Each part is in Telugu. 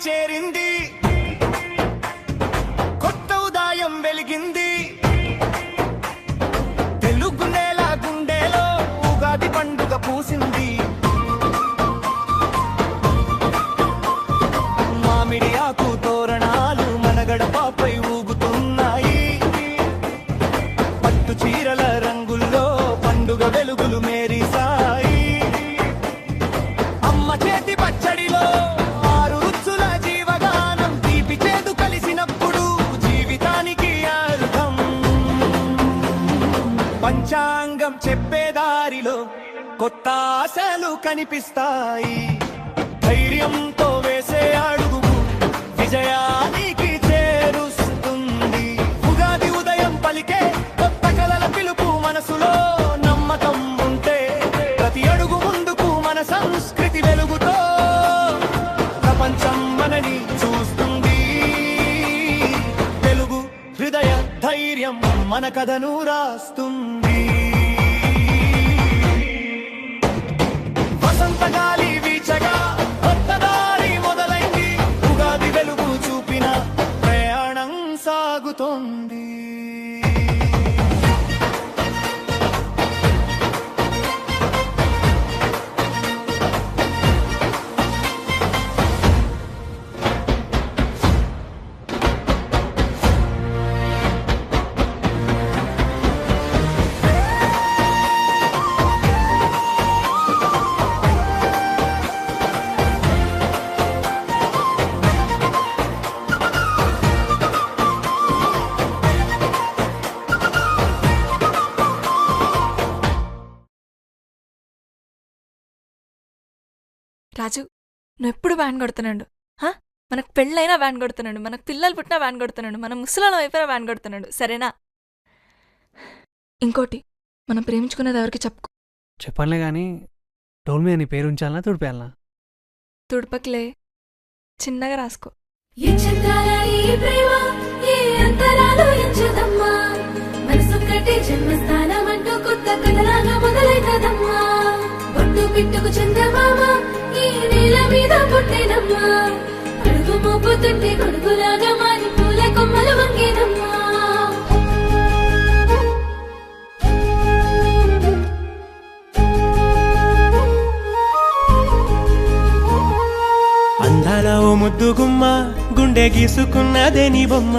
చేరింది, కొత్త ఉదయం వెలిగింది. తెలుగు నేల గుండెలో ఉగాది పండుగ పూసింది. మామిడి ఆకు తోరణాలు మన గడపపై ఊగుతున్నాయి. పట్టు చీరల రంగుల్లో పండుగ వెలుగులు మేరీసాయి. అమ్మ చేతి పచ్చడిలో ఆరు రుచుల జీవగానం, తీపి చేదు కలిసినప్పుడు జీవితానికి అర్థం. పంచాంగం చెప్పే దారిలో కొత్త ఆశలు కనిపిస్తాయి. ధైర్యంతో వేసే అడుగు విజయానికి చేరుస్తుంది. ఉగాది ఉదయం పలికే కొత్త కలల పిలుపు, మనసులో నమ్మకం ఉంటే ప్రతి అడుగు ముందుకు మన సంస్కృతి వెలుగుతో ప్రపంచం మనని చూస్తుంది. తెలుగు హృదయ ధైర్యం మన కథను రాస్తుంది. వసంత గాలి వీచగా కొత్త దారి మొదలైంది. ఉగాది వెలుగు చూపిన ప్రయాణం సాగుతోంది. రాజు, నువ్వు ఎప్పుడు వ్యాన్ కొడుతున్నాడు. మనకు పెళ్ళైనా వ్యాన్ కొడుతున్నాడు, మనకు పిల్లలు పుట్టినా వ్యాన్ కొడుతున్నాడు, మన ముసలాల వైపున వ్యాన్ కొడుతున్నాడు. సరేనా? ఇంకోటి, మనం ప్రేమించుకున్నది ఎవరికి చెప్పుకో. చెప్పనులే కానీ డోల్ మీద నీ పేరు ఉంచాలనా తుడిపేయాలనా? తుడపకిలే, చిన్నగా రాసుకో. పిట్టుకు చందమామ ఈ నేల మీద పుట్టేనమ్మా. అడుగు మోపుతుంటే గొడుగులాగా మారి పూల కొమ్మలు వంగేనమ్మా. అందాల ఓ ముద్దు గుమ్మ, గుండె గీసుకున్నదే నీ బొమ్మ.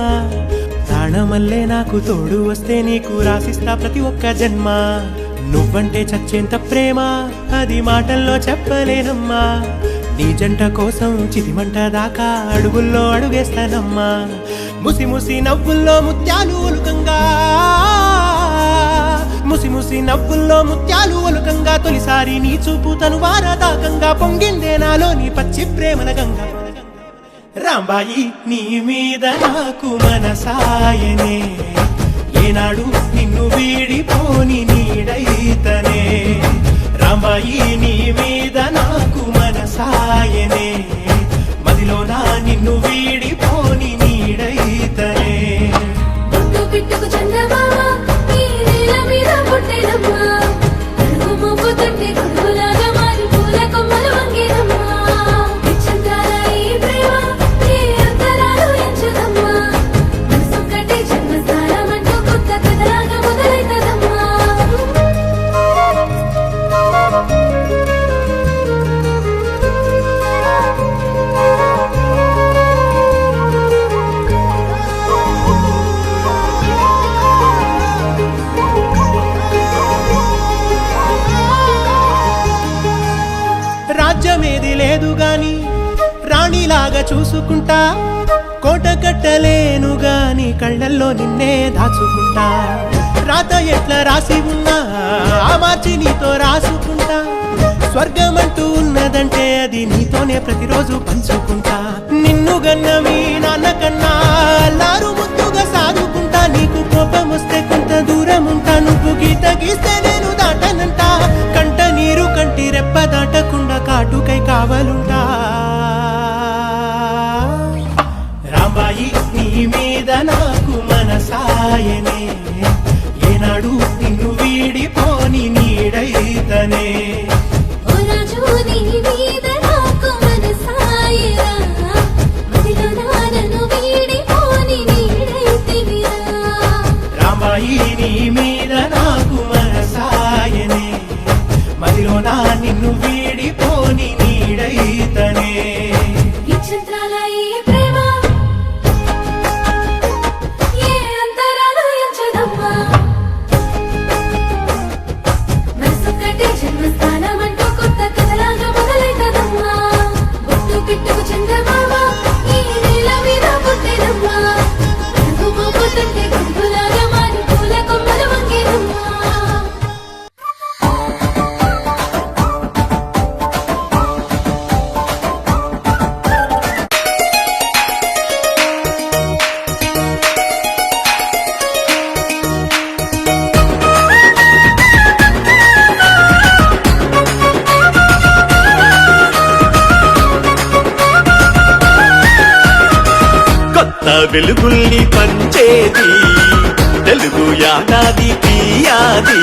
ప్రాణమల్లే నాకు తోడు వస్తే నీకు రాసిస్తా ప్రతి ఒక్క జన్మ. నువ్వంటే చచ్చేంత ప్రేమ అది మాటల్లో చెప్పలేనమ్మా. నీ జంట కోసం చితిమంట దాకా అడుగుల్లో అడుగేస్తానమ్మా. ముసి ముసి నవ్వుల్లో ముత్యాలు ఒలుకంగా, ముసి ముసి నవ్వుల్లో ముత్యాలు ఒలుకంగా, తొలిసారి నీ చూపు తను వారదాకంగా పొంగిందే నాలో నీ పచ్చి ప్రేమల గంగా. రాంబాయి నీ మీద నాకు మనసాయనే, ఏనాడు నిన్ను వీడిపోని నీడైతనే. రాంబాయి నీ మీద నాకు మనసాయనే, మదిలోనా నిన్ను వీడిపోని నీడైతనే. పిట్టుకు చందమామ ఈ నేల మీద పుట్టేనమ్మా. అడుగు మోపుతుంటే గొడుగులాగా మారి పూల కొమ్మలు వంగేనమ్మా. చంద్రాల ఈ ప్రేమ ఏ అంతరాలు ఎంచుదమ్మా. మనసొక్కటే జన్మస్థానం అంటూ కొత్త కథలాగా మొదలైతదమ్మా. రాజ్యమేది లేదు గాని రాణిలాగా చూసుకుంటా. కోట కట్టలేను గాని కళ్ళల్లో నిన్నే దాచుకుంటా. రాత ఎట్లా రాసి ఉన్నా ఆ మార్చి నీతో రాసుకుంటా. స్వర్గమంటూ ఉన్నదంటే అది నీతోనే ప్రతిరోజు పంచుకుంటా. నిన్ను గన్నవి నాన్న కన్నా అల్లారు ముద్దుగా సాదుకుంటా. నీకు కోపం వస్తే కొంత దూరం ఉంటా, నువ్వు గీత గీస్తే నేను దాటనంట. కంట నీరు కంటి రెప్ప దాటకుండా కాటుకై కావలుంటా. రాంబాయి నీ మీద నాకు మనసాయనే, ఏనాడు నిన్ను వీడిపోని నీడైతనే. ఓ రాజు నీ మీద నాకు మనసాయరా, వెలుగుల్ని పంచేది తెలుగు యానాది తీయాది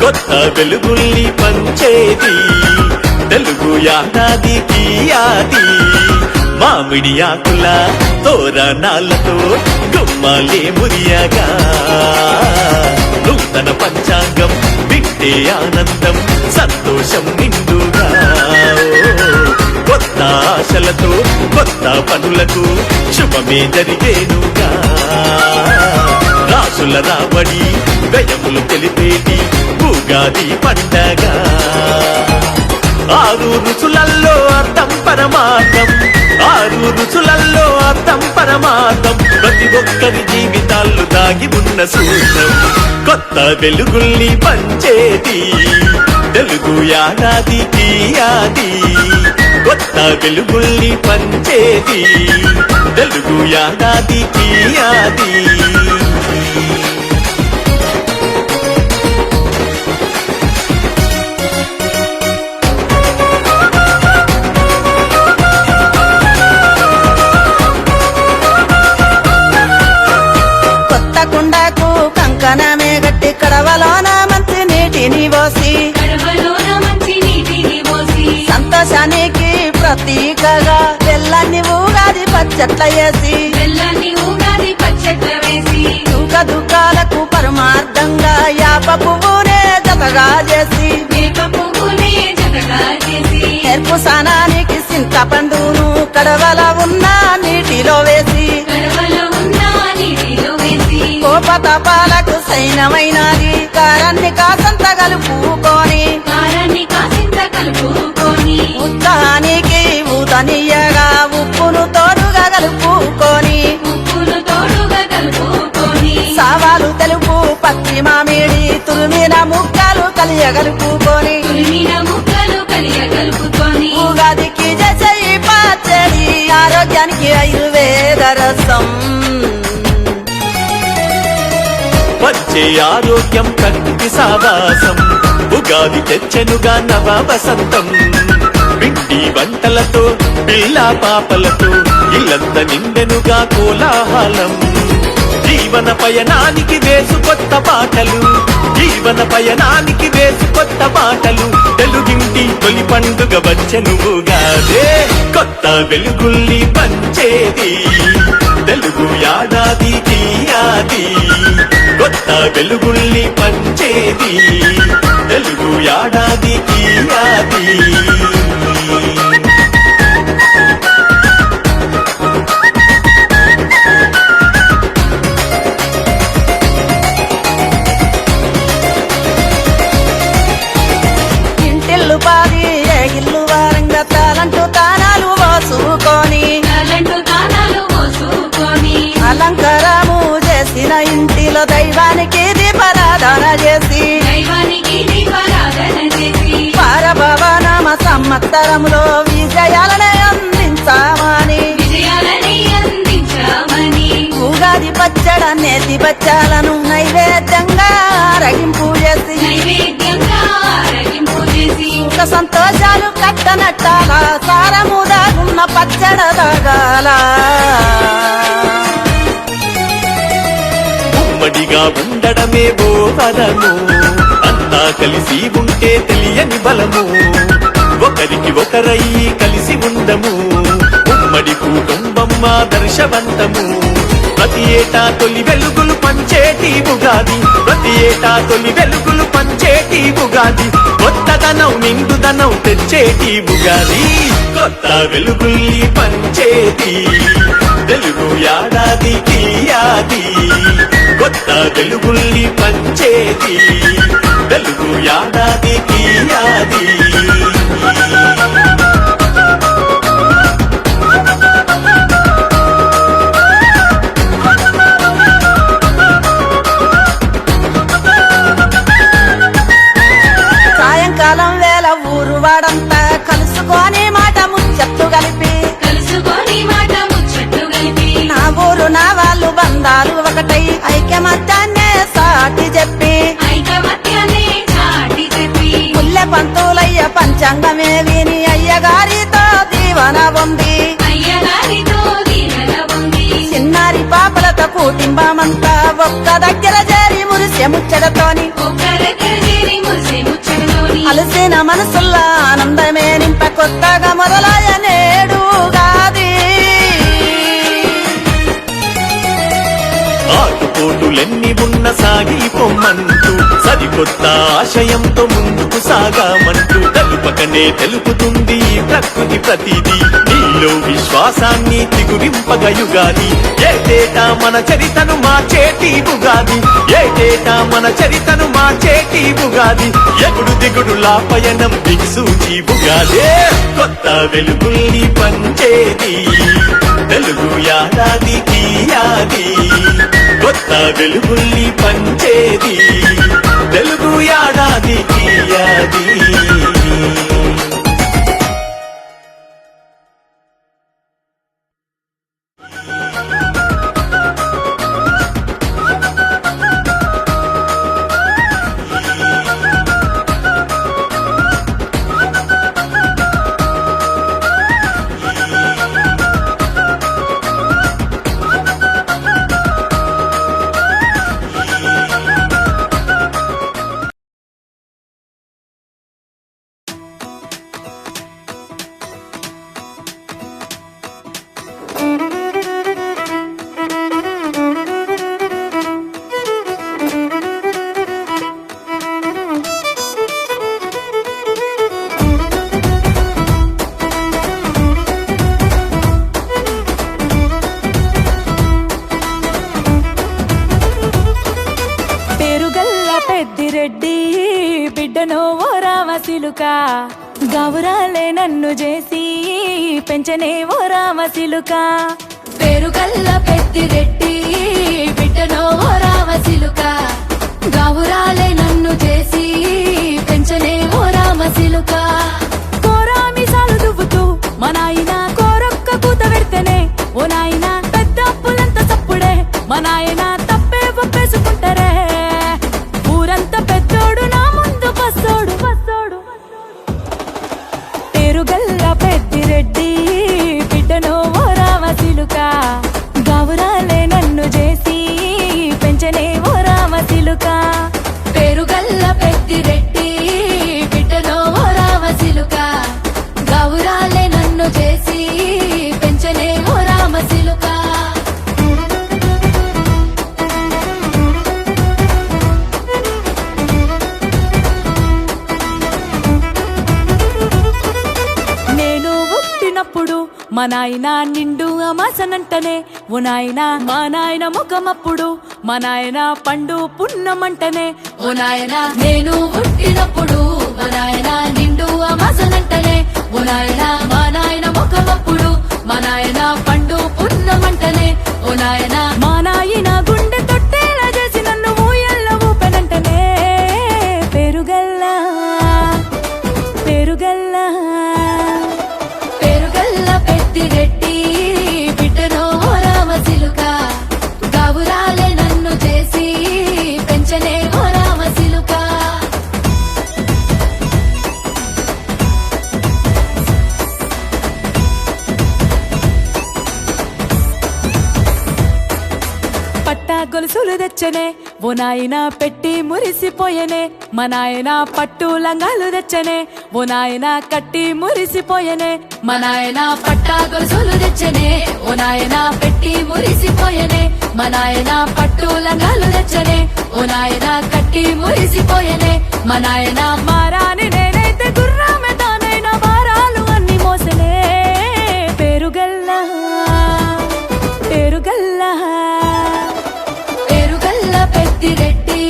కొత్త వెలుగుల్ని పంచేది తెలుగు యానాది తీయాది మామిడి ఆకుల తోరణాలతో గుమ్మాలే మురియగా నూతన పంచాంగం వింటే ఆనందం సంతోషం నిండుగా కొత్త ఆశలతో కొత్త పనులకు శుభమే జరిగేనుగా రాసుల రాబడి వ్యయములు తెలిపేటి ఉగాది పండగ ఆరు రుచులల్లో అర్థం పరమార్థం ఆరు రుచులల్లో అర్థం పరమార్థం ప్రతి ఒక్కరి జీవితాల్లో దాగి ఉన్న సూత్రం కొత్త వెలుగుల్ని పంచేది తెలుగు యానాది తీయాది కొత్త వెలుగుల్ని పంచేది తెలుగు యానాది తీయాది కొత్త కుండకు కంకణమే గట్టి కడవలోన మంచి నీటిని పోసి కడవలోన మంచి నీటిని పోసి సంతోషానికి ప్రతీకగా తెల్లని ఉగాది పచ్చట్ల వేసి బెల్లాన్ని ఉగాది పచ్చట్ల వేసి సుఖ దుఃఖాలకు పరమార్థంగా యాప పువ్వునే జతగా చేసి వేప పువ్వునే జతగా చేసి ఎరుపు స్నానానికి చింతపండును కడవల ఉన్న నీటిలో వేసి కడవలో ఉన్న నీటిలో వేసి కోపతపాలకు సైనమైనది కారాన్ని కాసంత కలుపుకొని కారాన్ని కాసింత కలుపుకొని ఉత్సాహానికి ఊతనీయగా ఉప్పును తోడుగా కలుపుకొని ఉప్పును తోడుగా కలుపుకొని సావాలు తెలుపు పచ్చి మామిడి తురిమిన ముక్కలు కలియగలుపుకొని తురిమిన ముక్కలు కలియ కలుపుకొని ఉగాదికి చేసే ఈ పచ్చడి ఆరోగ్యానికి ఆయుర్వేద రసం వచ్చే ఆరోగ్యం ప్రకృతి సావాసం ఉగాది తెచ్చెనుగా నవ వసంతం పిండి వంటలతో పిల్ల పాపలతో ఇల్లంత నిండెనుగా కోలాహలం జీవన పయనానికి వేసు కొత్త పాటలు జీవన పయనానికి వేసు కొత్త పాటలు తెలుగింటి తొలి పండుగ వచ్చెనుగాదే కొత్త వెలుగుల్ని పంచేది తెలుగు యానాది తీయాది కొత్త వెలుగుల్ని పంచేది తెలుగు యానాది తీయాది ఇంటిల్లు పాది ఇల్లు వారంగా తాలంటూ తానాలు పోసుకొని తలంటు దానాలు పోసుకొని అలంకారము చేసిన ఇంటిలో దైవానికి దీపారాధన చేసి దైవానికి దీపారాధన చేసి పరభవనమ సంవత్సరంలో విజయాలనే అందించామని విజయాలని అందించామని ఉగాది పచ్చడ నేతి బచ్చాలను నైవేద్యంగా రగింపు చేసి నైవేద్యంగా ఆరగింపు చేసి సుఖ సంతోషాలు కట్టనట్టాల సారము దాగున్న పచ్చడ దాగాల ఉమ్మడిగా ఉండడమే ఓ వరము అంతా కలిసి ఉంటే తెలియని బలము ఒకరికి ఒకరయ్యి కలిసి ఉండము ఉమ్మడి కుటుంబం ఆదర్శవంతము ప్రతి ఏటా తొలి వెలుగులు పంచేటి ఉగాది ప్రతి ఏటా తొలి వెలుగులు పంచేటి ఉగాది కొత్తదనం నిండుదనం తెచ్చేటి ఉగాది కొత్త వెలుగుల్ని పంచేది తెలుగు యానాది తీయాది కొత్త వెలుగుల్ని పంచేది తెలుగు యానాది తీయాది సాయంకాలం వేళ ఊరు వాడంతా కలుసుకొని మాట ముచ్చట్లు కలిపి కలుసుకొని మాట ముచ్చట్లు కలిపి నా ఊరు నా వాళ్ళు బంధాలు ఒకటై ఐక్యమత్యాన్నే సాటి చెప్పి ఐకమత్యాన్ని చాటి చెప్పి పుల్లె పంతులయ్య పంచాంగమే విని అయ్యగారితో దీవన పొంది అయ్యగారితో దీవెన పొంది చిన్నారి కుటుంబమంతా ఒక్క దగ్గర చేరి మురిసె ముచ్చటతోని అలసిన మనసుల్లా ఆనందమే నింప కొత్తగా మొదలాయ నేడు గాది ఆటుపోటులెన్ని ఉన్న సాగి పొమ్మంటూ సరికొత్త ఆశయంతో ముందుకు సాగామంటూ తెలుపకనే తెలుపుతుంది ఈ ప్రకృతి ప్రతిదీ నీలో విశ్వాసాన్ని తిగురింపగ యుగాది ఏటేటా మన చరితను మార్చేటి ఉగాది ఏటేటా మన చరితను మార్చేటి ఉగాది ఎగుడు దిగుడులా పయనం దిక్సూచి ఉగాదే కొత్త వెలుగుల్ని పంచేది తెలుగు యాదాది తీయాది కొత్త వెలుగుల్ని పంచేది తెలుగు యాదాది తీయాది రెడ్డి బిడ్డనో ఓ రామసిలుక గౌరాలే నన్ను చేసి పెంచనే ఓ రామసిలుక పేరుగల్ల పెద్దిరెడ్డి బిడ్డనో ఓ రామసిలుక గౌరాలే నన్ను చేసి పెంచనే ఓ రామసిలుక కోరామిసాలు దువ్వుతూ మా నాయన కోరొక్క కూత పెడితేనే ఓ నాయన పెద్ద అప్పులంత చప్పుడే మా నాయన తప్పే ఒప్పేసుకుంటారే ఊరంతా పెద్దోడు నా ముందు బస్సోడు బస్సోడు పేరుగల్ల పెద్దిరెడ్డి బిడ్డనో ఓ రామసిలుక గౌరాలే నన్ను చేసి పెంచనే ఓ రామసిలుక పేరుగల్ల పెద్దిరెడ్డి బిడ్డనో ఓ రామసిలుక గౌరాలే నన్ను చేసి పెంచనే ఓ రామసిలుక మా నాయన నిండు అమాసనంటనే ఓ నాయన మా నాయన ముఖమప్పుడు మా నాయన పండు పున్నమంటనే ఓ నాయన నేను పుట్టినప్పుడు మా నాయన నిండు అమాసనంటనే ఓ నాయన మా నాయన ముఖమప్పుడు మా నాయన పండు పున్నమంటనే ఓ నాయన మా నాయన గుండె తొట్టేలా చేసి నన్ను ఊయల్ల ఊపెనంటనే పేరుగల్లా పేరుగల్లా పేరుగల్ల పెద్దిరెడ్డి బిడ్డనో ఓ రామసిలుక గౌరాలే నన్ను చేసి పెంచనే ఓ రామసిలుక పట్టా గొలుసులు తెచ్చనే ఓ నాయన పెట్టి మురిసిపోయనే మా నాయన పట్టు లంగాలు తెచ్చనే ఓ నాయన కట్టి మురిసిపోయనే మా నాయన పట్టా గొలుసులు తెచ్చనే ఓ నాయన పెట్టి మురిసిపోయనే మా నాయన పట్టు లంగాలు తెచ్చనే ఓ నాయన కట్టి మురిసిపోయనే మా నాయన మారాని నేనైతే గుర్రామె తానైనా భారాలు అన్ని మోసనే పేరుగల్లా పేరుగల్లా పేరుగల్ల పెద్దిరెడ్డి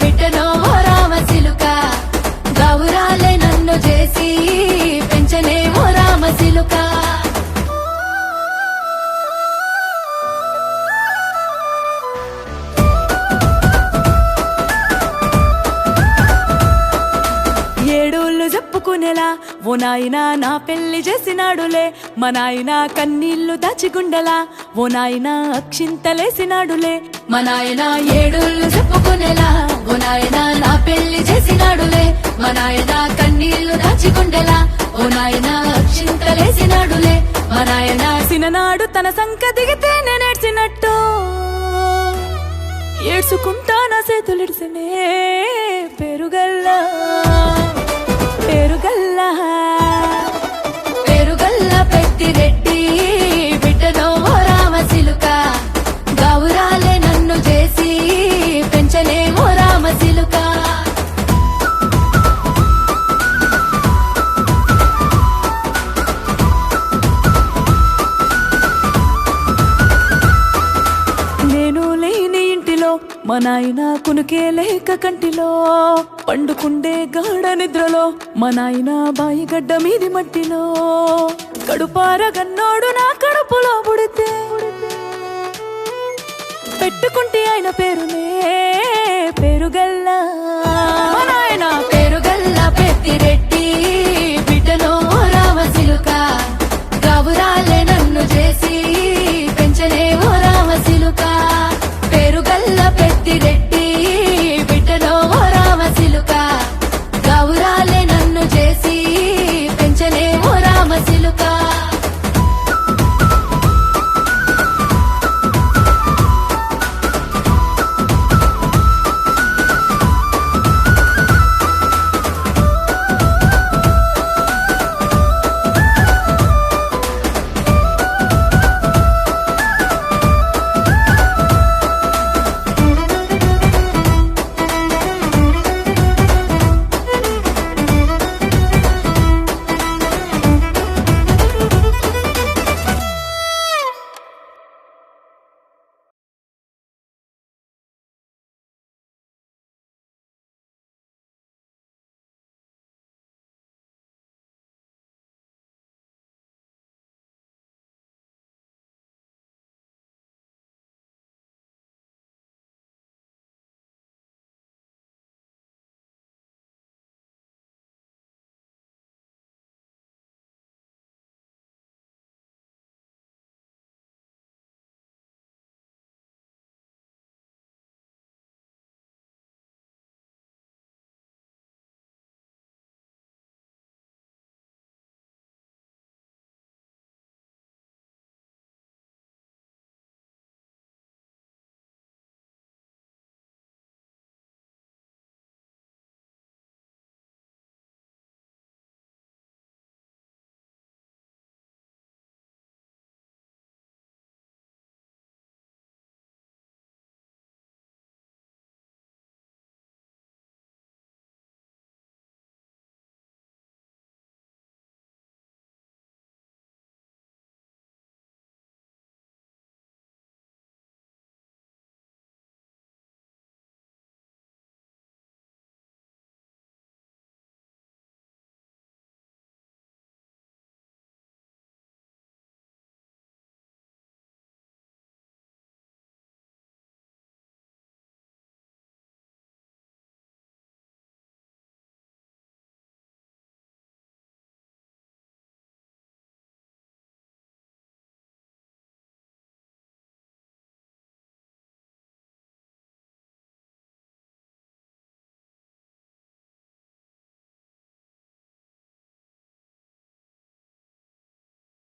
బిడ్డనో ఓ రామసిలుక గౌరాలే నన్ను చేసి పెంచనే ఓ రామసిలుక ఏడోళ్ళు చెప్పుకునేలా ఓ నాయన నా పెళ్లి చేసినాడులే మా నాయన కన్నీళ్లు దాచిగుండెలా ఓ నాయన అక్షింతలేసినాడులే మా నాయన ఏడుళ్ళు చెప్పుకునేలా ఓ నాయన నా పెళ్లి చేసినాడులే మా నాయన కన్నీళ్లు దాచికుండెలా ఓ నాయన అక్షింతలేసినాడులే మా నాయన సిననాడు తన సంక దిగితే నేనేడ్చినట్టు ఏడ్చుకుంటా నా చేతులిడిసనే పెరుగల్లా పెరుగల్లా పెరుగల్ల పెట్టి రెడ్డి బిడ్డనో ఓ రామసిలుక గౌరాలే నన్ను చేసి పెంచలే ఓ రామసిలుక నేను లేని ఇంటిలో మా నాయన కునుకే లేక కంటిలో పండుకుండే గాఢ నిద్రలో మా నాయన బాయి గడ్డ మీది మట్టిలో కడుపార గన్నోడు నా కడుపులో పుడితే పెట్టుకుంటే ఆయన పేరునే పెరుగల్లా